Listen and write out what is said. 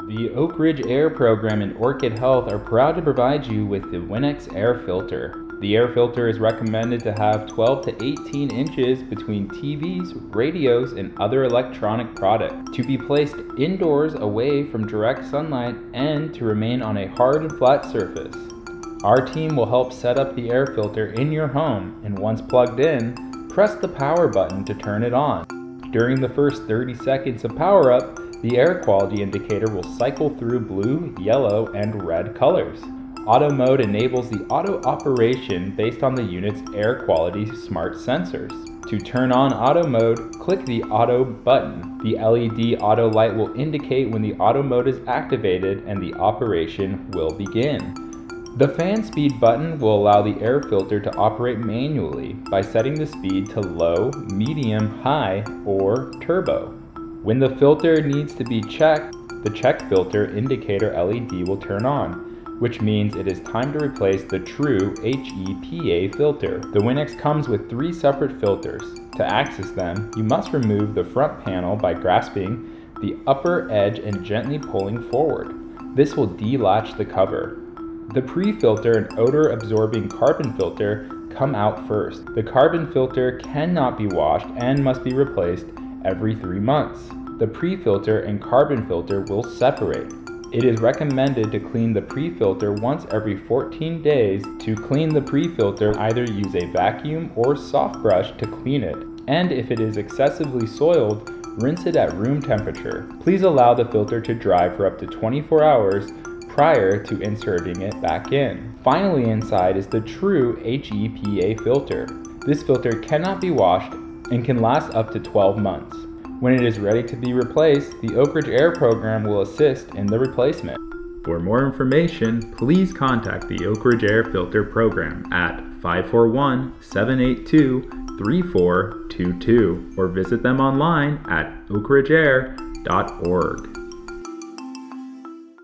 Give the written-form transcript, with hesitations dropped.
The Oak Ridge Air Program and Orchid Health are proud to provide you with the Winnex Air Filter. The air filter is recommended to have 12 to 18 inches between TVs, radios, and other electronic products, to be placed indoors away from direct sunlight, and to remain on a hard and flat surface. Our team will help set up the air filter in your home, and once plugged in, press the power button to turn it on. During the first 30 seconds of power up, the air quality indicator will cycle through blue, yellow, and red colors. Auto mode enables the auto operation based on the unit's air quality smart sensors. To turn on auto mode, click the auto button. The LED auto light will indicate when the auto mode is activated and the operation will begin. The fan speed button will allow the air filter to operate manually by setting the speed to low, medium, high, or turbo. When the filter needs to be checked, the check filter indicator LED will turn on, which means it is time to replace the true HEPA filter. The Winnex comes with 3 separate filters. To access them, you must remove the front panel by grasping the upper edge and gently pulling forward. This will delatch the cover. The pre-filter and odor-absorbing carbon filter come out first. The carbon filter cannot be washed and must be replaced every 3 months. The pre-filter and carbon filter will separate. It is recommended to clean the pre-filter once every 14 days. To clean the pre-filter, either use a vacuum or soft brush to clean it. And if it is excessively soiled, rinse it at room temperature. Please allow the filter to dry for up to 24 hours prior to inserting it back in. Finally, inside is the true HEPA filter. This filter cannot be washed and can last up to 12 months. When it is ready to be replaced, the Oak Ridge Air Program will assist in the replacement. For more information, please contact the Oak Ridge Air Filter Program at 541-782-3422 or visit them online at oakridgeair.org.